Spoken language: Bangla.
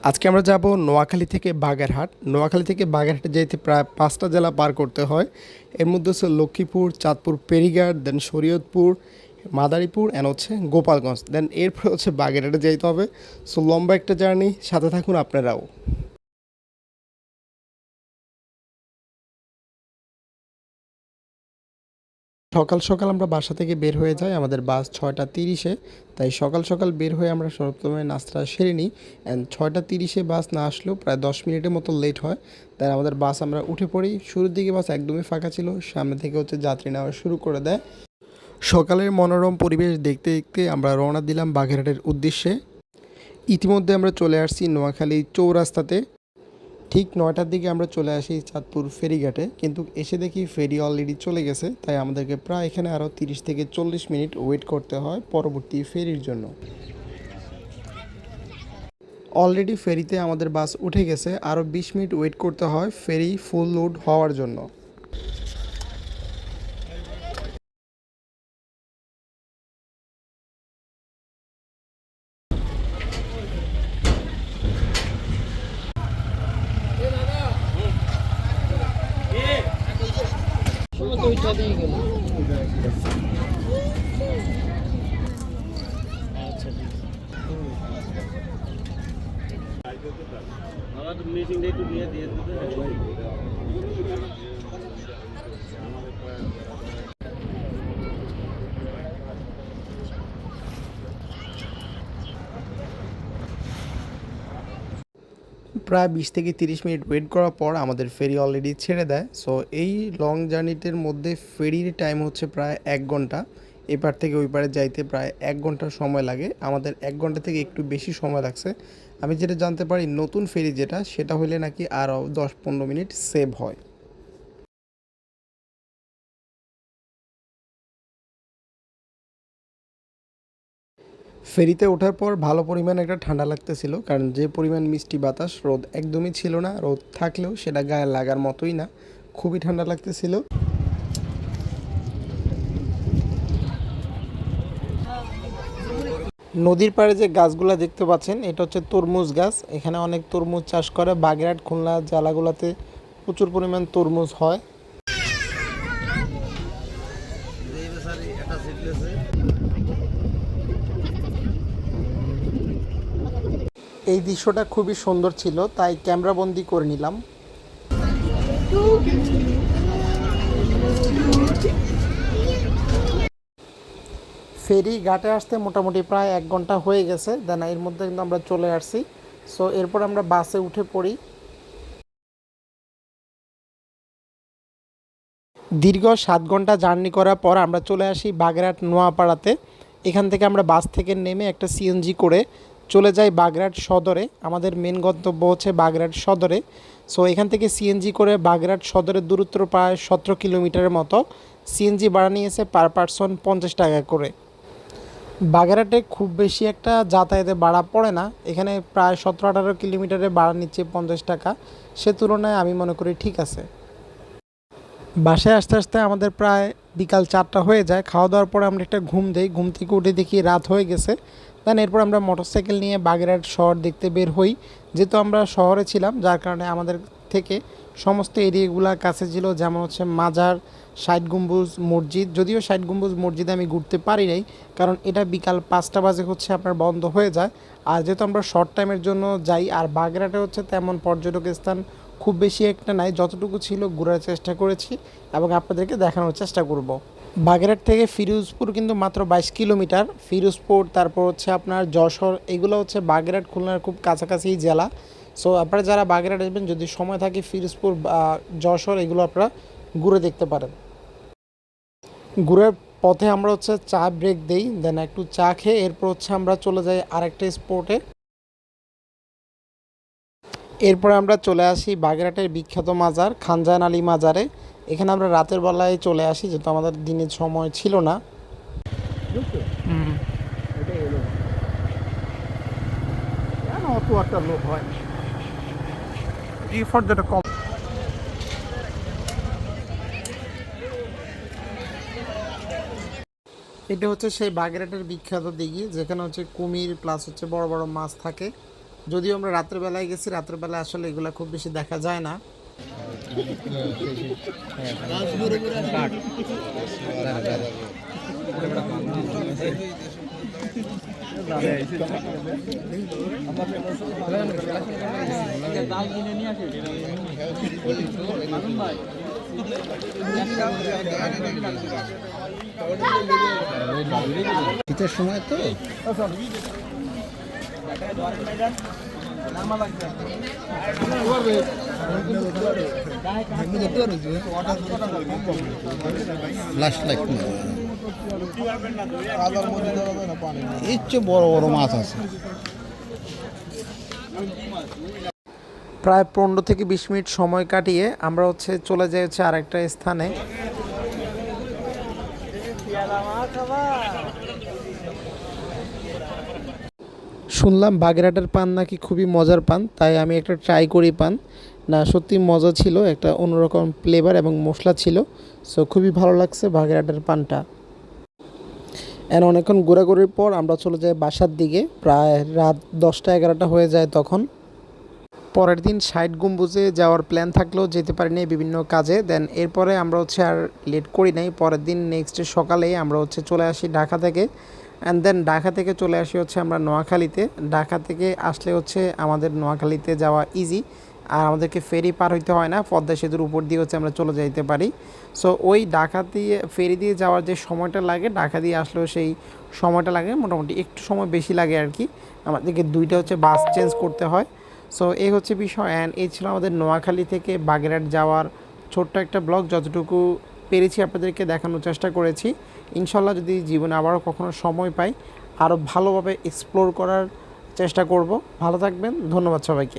আজকে আমরা যাব নোয়াখালী থেকে বাগেরহাট। নোয়াখালী থেকে বাগেরহাটে যেতে প্রায় ৫টা জেলা পার করতে হয়। এর মধ্যে হচ্ছে লক্ষ্মীপুর, চাঁদপুর, ফেরিঘাট, দেন শরীয়তপুর, মাদারীপুর অ্যান্ড হচ্ছে গোপালগঞ্জ। দেন এরপরে হচ্ছে বাগেরহাটে যেতে হবে। সো লম্বা একটা জার্নি, সাথে থাকুন আপনারাও। সকাল সকাল আমরা বাসা থেকে বের হয়ে যাই, আমাদের বাস 6টা 30-এ। তাই সকাল সকাল বের হয়ে আমরা প্রথমে নাস্তা সেরে নিই। অ্যান্ড 6টা 30-এ বাস না আসলেও প্রায় 10 মিনিটের মতো লেট হয়। তাই আমাদের বাস আমরা উঠে পড়ি। শুরুর দিকে বাস একদমই ফাঁকা ছিল, সামনে থেকে হচ্ছে যাত্রী নেওয়া শুরু করে দেয়। সকালের মনোরম পরিবেশ দেখতে দেখতে আমরা রওনা দিলাম বাগেরহাটের উদ্দেশ্যে। ইতিমধ্যে আমরা চলে আসছি নোয়াখালী চৌরাস্তাতে। ঠিক 9টার দিকে আমরা চলে আসি চাঁদপুর ফেরিঘাটে, কিন্তু এসে দেখি ফেরি অলরেডি চলে গেছে। তাই আমাদেরকে প্রায় এখানে আরও 30 থেকে 40 মিনিট ওয়েট করতে হয় পরবর্তী ফেরির জন্য। অলরেডি ফেরিতে আমাদের বাস উঠে গেছে, আরও 20 মিনিট ওয়েট করতে হয় ফেরি ফুল লোড হওয়ার জন্য। প্রায় 20 থেকে 30 মিনিট ওয়েট করার পর আমাদের ফেরি অলরেডি ছেড়ে দেয়। সো এই লং জার্নিটির মধ্যে ফেরির টাইম হচ্ছে প্রায় 1 ঘন্টা। এপার থেকে ওই পারে যাইতে প্রায় 1 ঘন্টা সময় লাগে। আমাদের 1 ঘন্টা থেকে একটু বেশি সময় লাগছে। আমি যেটা জানতে পারি, নতুন ফেরি যেটা, সেটা হলে নাকি আরও 10-15 মিনিট সেভ হয়। ফেরিতে ওঠার পর ভালো পরিমাণ একটা ঠান্ডা লাগতেছিল, কারণ যে পরিমাণ মিষ্টি বাতাস, রোদ একদমই ছিল না। রোদ থাকলেও সেটা গায়ে লাগার মতোই না, খুবই ঠান্ডা লাগতেছিল। নদীর পাড়ে যে গাছগুলো দেখতে পাচ্ছেন, এটা হচ্ছে তরমুজ গাছ। এখানে অনেক তরমুজ চাষ করে। বাগেরহাট, খুলনা জেলাগুলোতে প্রচুর পরিমাণ তরমুজ হয়। এই দৃশ্যটা খুবই সুন্দর ছিল, তাই ক্যামেরাবন্দি করে নিলাম। ফেরি ঘাটে আসতে মোটামুটি প্রায় 1 ঘন্টা হয়ে গেছে। দেন এর মধ্যে কিন্তু আমরা চলে আসছি। সো এরপর আমরা বাসে উঠে পড়ি। দীর্ঘ 7 ঘন্টা জার্নি করার পর আমরা চলে আসি বাগেরহাট নোয়াপাড়াতে। এখান থেকে আমরা বাস থেকে নেমে একটা সিএনজি করে চলে যাই বাগেরহাট সদরে। আমাদের মেন গন্তব্য হচ্ছে বাগেরহাট সদরে। সো এখান থেকে সিএনজি করে বাগেরহাট সদরের দূরত্ব প্রায় 17 কিলোমিটারের মতো। সিএনজি ভাড়া নিয়েছে পার পারসন 50 টাকা করে। বাগেরহাটে খুব বেশি একটা যাতায়াতে ভাড়া পড়ে না। এখানে প্রায় 17-18 কিলোমিটারে ভাড়া নিচ্ছে 50 টাকা। সে তুলনায় আমি মনে করি ঠিক আছে। বাসায় আসতে আসতে আমাদের প্রায় বিকাল 4টা হয়ে যায়। খাওয়া দাওয়ার পরে আমরা একটা ঘুম দেই। ঘুম থেকে উঠে দেখি রাত হয়ে গেছে। দেন এরপর আমরা মোটরসাইকেল নিয়ে বাগেরহাট শহর দেখতে বের হই। যেহেতু আমরা শহরে ছিলাম, যার কারণে আমাদের থেকে সমস্ত এরিয়াগুলো কাছে ছিল, যেমন হচ্ছে মাজার, ষাট গম্বুজ মসজিদ। যদিও ষাট গম্বুজ মসজিদে আমি ঘুরতে পারি নাই, কারণ এটা বিকাল 5টা বাজে হচ্ছে আপনার বন্ধ হয়ে যায়। আর যেহেতু আমরা শর্ট টাইমের জন্য যাই, আর বাগেরহাটে হচ্ছে তেমন পর্যটক স্থান খুব বেশি একটা নাই। যতটুকু ছিল ঘোরার চেষ্টা করেছি এবং আপনাদেরকে দেখানোর চেষ্টা করব। বাগেরহাট থেকে ফিরোজপুর কিন্তু মাত্র 22 কিলোমিটার। ফিরোজপুর, তারপর হচ্ছে আপনার যশোর, এগুলো হচ্ছে বাগেরহাট খুলনার খুব কাছাকাছি জেলা। সো আপনারা যারা বাগেরহাট আসবেন, যদি সময় থাকে, ফিরোজপুর বা যশোর এগুলো আপনারা ঘুরে দেখতে পারেন। ঘুরের পথে আমরা হচ্ছে চা ব্রেক দেই, দেন একটু চা খেয়ে এরপর হচ্ছে আমরা চলে যাই আরেকটা স্পটে। এরপরে আমরা চলে আসি বাগেরহাটের বিখ্যাত মাজার খানজাহান আলী মাজারে। এখানে আমরা রাতের বেলায় চলে আসি, যেহেতু আমাদের দিনের সময় ছিল না। অত একটা লোক হয় যেটা কম। এটা হচ্ছে সেই বাগেরহাটের বিখ্যাত দিঘি, যেখানে হচ্ছে কুমির প্লাস হচ্ছে বড় বড় মাছ থাকে। যদিও আমরা রাত্রেবেলায় গেছি, রাত্রেবেলায় আসলে এগুলা খুব বেশি দেখা যায় না। শীতের সময় তো এর চেয়ে বড় বড় মাছ আছে। প্রায় 15 থেকে 20 মিনিট সময় কাটিয়ে আমরা চলে যাই আরেকটা স্থানে। শুনলাম বাগেরহাটের পান নাকি খুবই মজার পান, তাই আমি একটা ট্রাই করি পান। না, সত্যি মজা ছিল, একটা অন্যরকম ফ্লেভার এবং মশলা ছিল। সো খুবই ভালো লাগছে বাগেরহাটের পানটা। অনেকক্ষণ ঘোরাঘুরির পর আমরা চলে যাই বাসার দিকে। প্রায় রাত 10টা-11টা হয়ে যায় তখন। পরের দিন 60 গম্বুজে যাওয়ার প্ল্যান থাকলেও যেতে পারিনি বিভিন্ন কাজে। দেন এরপরে আমরা আর লেট করি নাই। পরের দিন নেক্সট ডে সকালেই আমরা চলে আসি ঢাকা থেকে। অ্যান্ড দেন ঢাকা থেকে চলে আসি আমরা নোয়াখালীতে। ঢাকা থেকে আসলে আমাদের নোয়াখালীতে যাওয়া ইজি, আর আমাদেরকে ফেরি পার হইতে হয় না, পদ্মা সেতুর উপর দিয়ে আমরা চলে যাইতে পারি। সো ওই ঢাকা দিয়ে ফেরি দিয়ে যাওয়ার যে সময়টা লাগে, ঢাকা দিয়ে আসলেও সেই সময়টা লাগে, মোটামুটি একটু সময় বেশি লাগে আর কি। আমাদেরকে দুইটা বাস চেঞ্জ করতে হয়। সো এই বিষয়। অ্যান্ড এই ছিল আমাদের নোয়াখালী থেকে বাগেরহাট যাওয়ার ছোট্ট একটা ব্লগ। যতটুকু পেরেছি আপনাদেরকে দেখানোর চেষ্টা করেছি। ইনশাল্লাহ যদি জীবনে আবারও কখনো সময় পাই, আরও ভালোভাবে এক্সপ্লোর করার চেষ্টা করব। ভালো থাকবেন, ধন্যবাদ সবাইকে।